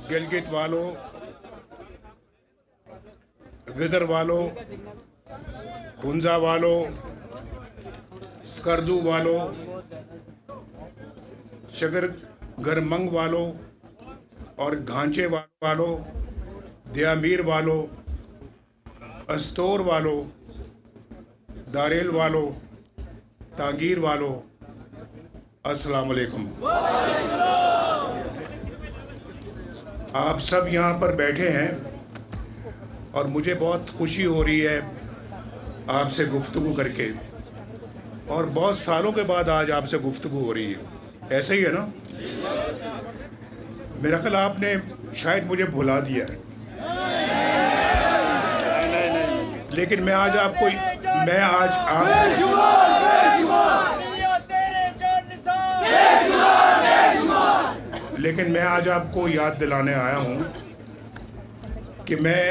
गिलगित वालों, गिदर वालों, हुंजा वालों, स्कर्दू वालों, शगर गरमंग वालों और घांचे वालों, दयामीर वालों, अस्तोर वालों, दारेल वालों, तांगीर वालों, अस्सलाम वालेकुम। आप सब यहाँ पर बैठे हैं और मुझे बहुत खुशी हो रही है आपसे गुफ्तगू करके, और बहुत सालों के बाद आज आपसे गुफ्तगू हो रही है। ऐसे ही है ना? मेरा ख्याल आपने शायद मुझे भुला दिया है, लेकिन मैं आज आपको लेकिन मैं आज आपको याद दिलाने आया हूँ कि मैं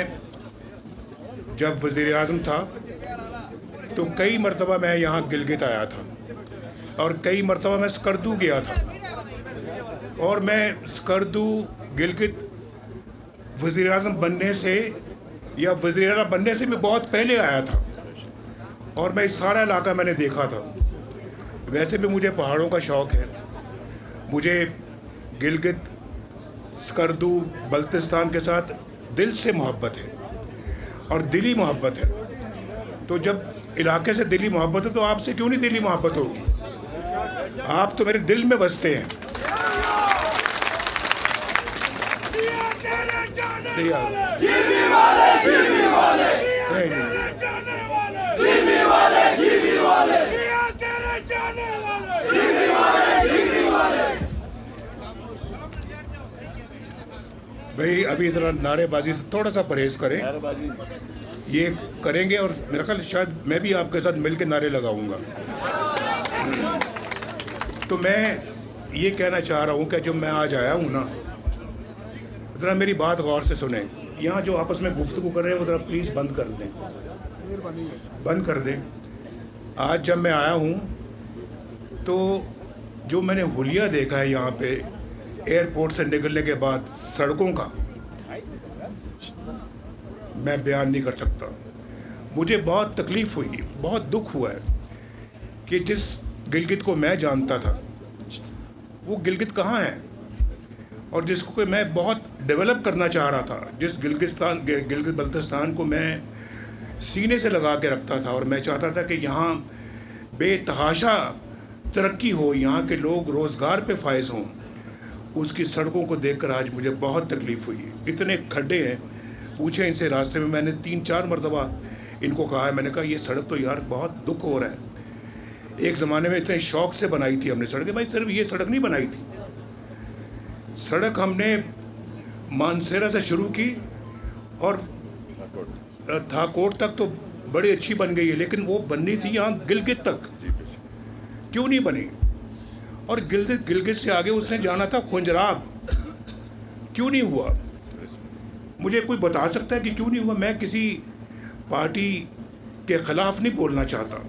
जब वज़ीर आज़म था तो कई मरतबा मैं यहाँ गिलगित आया था और कई मरतबा मैं स्कर्दू गया था, और मैं स्कर्दू गिलगित वज़ीर आज़म बनने से या वज़ीर आला बनने से भी बहुत पहले आया था, और मैं इस सारा इलाका मैंने देखा था। वैसे भी मुझे पहाड़ों का शौक़ है, मुझे गिलगित, स्कर्दू, बल्तिस्तान के साथ दिल से मोहब्बत है और दिली मोहब्बत है। तो जब इलाके से दिली मोहब्बत है तो आपसे क्यों नहीं दिली मोहब्बत होगी? आप तो मेरे दिल में बसते हैं। भाई अभी इधर नारेबाजी से थोड़ा सा परहेज करें, ये करेंगे और मेरा ख्याल शायद मैं भी आपके साथ मिलकर नारे लगाऊंगा। तो मैं ये कहना चाह रहा हूँ कि जब मैं आज आया हूँ ना, ज़रा मेरी बात गौर से सुने। यहाँ जो आपस में गुफ्तगू कर रहे हैं वो ज़रा प्लीज़ बंद कर दें, बंद कर दें। आज जब मैं आया हूँ तो जो मैंने हुलिया देखा है यहाँ पे एयरपोर्ट से निकलने के बाद सड़कों का, मैं बयान नहीं कर सकता। मुझे बहुत तकलीफ़ हुई, बहुत दुख हुआ है कि जिस गिलगित को मैं जानता था वो गिलगित कहाँ है, और जिसको कि मैं बहुत डेवलप करना चाह रहा था, जिस गिलगित बल्तिस्तान को मैं सीने से लगा के रखता था, और मैं चाहता था कि यहाँ बेतहाशा तरक्की हो, यहाँ के लोग रोज़गार पे फायज़ हों, उसकी सड़कों को देखकर आज मुझे बहुत तकलीफ़ हुई। इतने खड्डे हैं, पूछे इनसे रास्ते में। मैंने 3-4 मरतबा इनको कहा है, मैंने कहा ये सड़क तो यार बहुत दुख हो रहा है। एक ज़माने में इतने शौक़ से बनाई थी हमने सड़कें। भाई सिर्फ ये सड़क नहीं बनाई थी, सड़क हमने मानसेरा से शुरू की और थाकोट तक तो बड़ी अच्छी बन गई है, लेकिन वो बननी थी यहाँ गिलगित तक, क्यों नहीं बनी? और गिलगित से आगे उसने जाना था खुंजराब, क्यों नहीं हुआ? मुझे कोई बता सकता है कि क्यों नहीं हुआ? मैं किसी पार्टी के ख़िलाफ़ नहीं बोलना चाहता,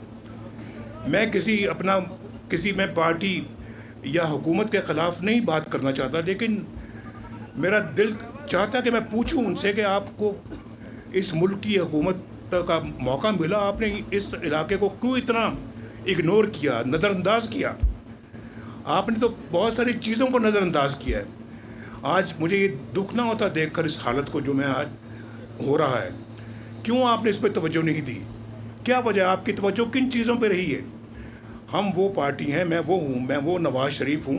मैं पार्टी या हुकूमत के ख़िलाफ़ नहीं बात करना चाहता, लेकिन मेरा दिल चाहता कि मैं पूछूं उनसे कि आपको इस मुल्क की हुकूमत का मौका मिला, आपने इस इलाके को क्यों इतना इग्नोर किया, नज़रअंदाज किया? आपने तो बहुत सारी चीज़ों को नज़रअंदाज किया है। आज मुझे ये दुख ना होता देखकर इस हालत को जो मैं आज हो रहा है, क्यों आपने इस पर तवज्जो नहीं दी? क्या वजह, आपकी तवज्जो किन चीज़ों पे रही है? हम वो पार्टी हैं, मैं वो नवाज़ शरीफ हूँ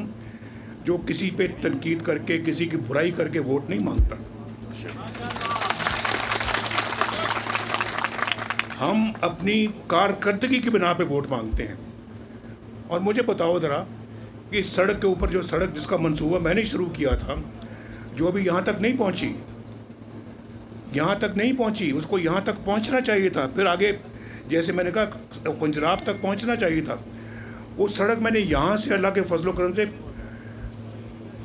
जो किसी पे तनकीद करके, किसी की बुराई करके वोट नहीं मांगता। हम अपनी कारकर्दगी की बिना पे वोट मांगते हैं। और मुझे बताओ ज़रा कि इस सड़क के ऊपर जो सड़क जिसका मंसूबा मैंने शुरू किया था, जो अभी यहाँ तक नहीं पहुँची, उसको यहाँ तक पहुँचना चाहिए था, फिर आगे जैसे मैंने कहा पंजराब तक पहुँचना चाहिए था। वो सड़क मैंने यहाँ से अल्लाह के फजलो करम से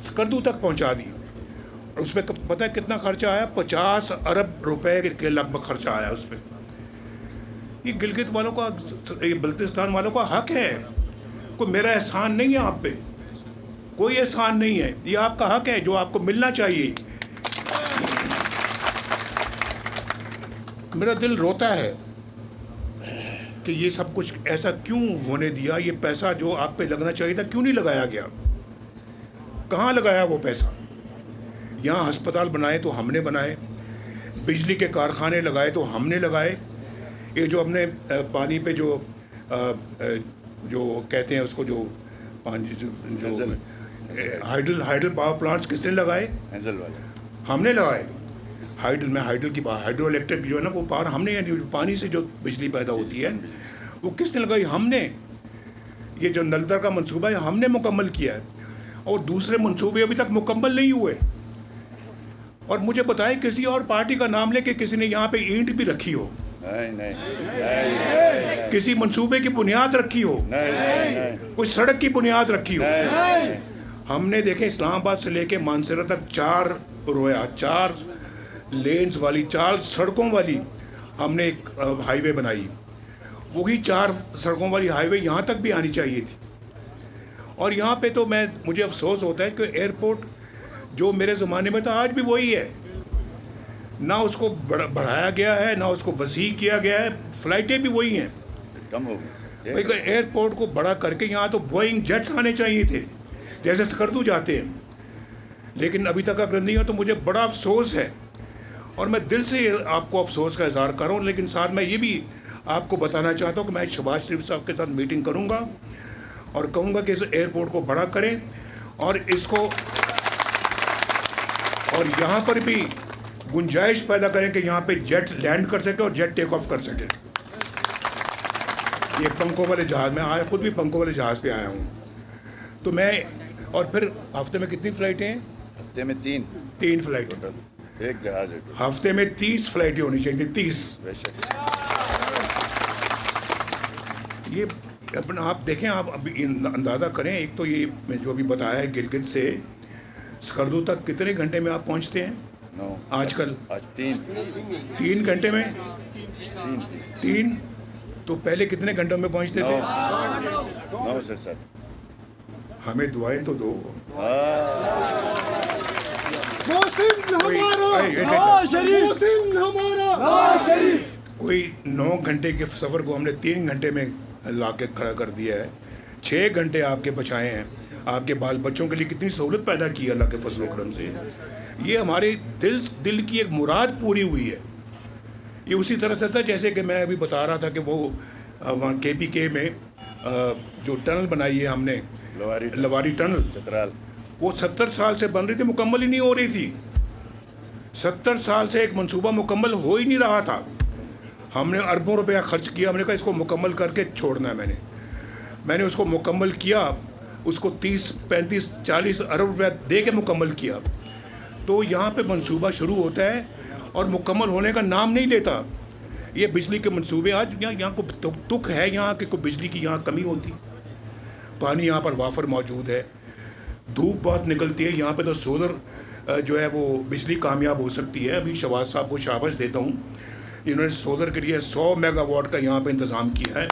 स्कर्दू तक पहुँचा दी, और उस पर पता है कितना खर्चा आया? 50 अरब रुपए के लगभग खर्चा आया उस पर। ये गिलगित वालों का, ये बल्तिस्तान वालों का हक है, कोई मेरा एहसान नहीं है आप पे, कोई एहसान नहीं है, ये आपका हक है जो आपको मिलना चाहिए। मेरा दिल रोता है कि ये सब कुछ ऐसा क्यों होने दिया। ये पैसा जो आप पे लगना चाहिए था क्यों नहीं लगाया गया, कहाँ लगाया वो पैसा। यहाँ अस्पताल बनाए तो हमने बनाए, बिजली के कारखाने लगाए तो हमने लगाए। ये जो हमने पानी पे जो कहते हैं उसको, जो पानी जो हाइडल पावर प्लांट्स किसने लगाए? हमने लगाए। हाइडल की हाइड्रो इलेक्ट्रिक जो है ना वो पावर हमने, यानी पानी से जो बिजली पैदा होती है वो किसने लगाई? हमने। ये जो नलदर का मंसूबा है हमने मुकम्मल किया है, और दूसरे मंसूबे अभी तक मुकम्मल नहीं हुए। और मुझे बताएं किसी और पार्टी का नाम लेके किसी ने यहाँ पे ईंट भी रखी हो? नहीं। किसी मंसूबे की बुनियाद रखी हो? नहीं। कोई सड़क की बुनियाद रखी हो? नहीं। हमने देखे इस्लामाबाद से लेके मानसरा तक 4 लेन्स वाली, 4 सड़कों वाली हमने एक हाईवे बनाई। वही 4 सड़कों वाली हाईवे यहाँ तक भी आनी चाहिए थी। और यहाँ पे तो मुझे अफसोस होता है कि एयरपोर्ट जो मेरे ज़माने में था आज भी वही है, ना उसको बढ़ाया गया है ना उसको वसी किया गया है। फ़्लाइटें भी वही हैं, कम हो गई। भाई एयरपोर्ट को बड़ा करके यहाँ तो बोइंग जेट्स आने चाहिए थे जैसे स्कर्दू जाते हैं, लेकिन अभी तक अगर नहीं हो तो मुझे बड़ा अफसोस है। और मैं दिल से आपको अफसोस का इज़हार कर रहा हूँ, लेकिन साथ मैं ये भी आपको बताना चाहता हूँ कि मैं शहबाज शरीफ साहब के साथ मीटिंग करूँगा और कहूँगा कि इस एयरपोर्ट को बड़ा करें और इसको, और यहाँ पर भी गुंजाइश पैदा करें कि यहाँ पे जेट लैंड कर सके और जेट टेक ऑफ कर सके। ये पंखों वाले जहाज़ में आया, खुद भी पंखों वाले जहाज़ पे आया हूँ। तो मैं, और फिर हफ्ते में कितनी फ़्लाइटें हैं? हफ्ते में 3 फ़्लाइटें, एक जहाज है। हफ्ते में 30 फ़्लाइटें होनी चाहिए, 30। ये अपना आप देखें, आप अभी अंदाज़ा करें। एक तो ये जो अभी बताया है गिलगित से स्कर्दू तक कितने घंटे में आप पहुंचते हैं? आजकल आज 3 घंटे में 3। तो पहले कितने घंटों में पहुंचते थे? 9 से 7। हमें दुआएं तो दो। कोई 9 घंटे के सफ़र को हमने 3 घंटे में ला के खड़ा कर दिया है। 6 घंटे आपके बचाए हैं, आपके बाल बच्चों के लिए कितनी सहूलत पैदा की है अल्लाह के फजल करम से। ये हमारे दिल की एक मुराद पूरी हुई है। ये उसी तरह से था जैसे कि मैं अभी बता रहा था कि वो वहाँ KPK में जो टनल बनाई है हमने, लवारी टनल चतराल, वो 70 साल से बन रही थी, मुकम्मल ही नहीं हो रही थी। 70 साल से एक मंसूबा मुकम्मल हो ही नहीं रहा था। हमने अरबों रुपया खर्च किया, हमने कहा इसको मुकम्मल करके छोड़ना है। मैंने उसको मुकम्मल किया, उसको 30, 35, 40 अरब रुपया दे के मुकम्मल किया। तो यहाँ पे मंसूबा शुरू होता है और मुकम्मल होने का नाम नहीं लेता। ये बिजली के मंसूबे, आज यहाँ को दुख है यहाँ कि कोई बिजली की यहाँ कमी होती। पानी यहाँ पर वाफर मौजूद है, धूप बहुत निकलती है यहाँ पे, तो सोलर जो है वो बिजली कामयाब हो सकती है। अभी शहबाज साहब को शाबाश देता हूँ, इन्होंने सोलर के लिए 100 मेगावाट का यहाँ पे इंतज़ाम किया है।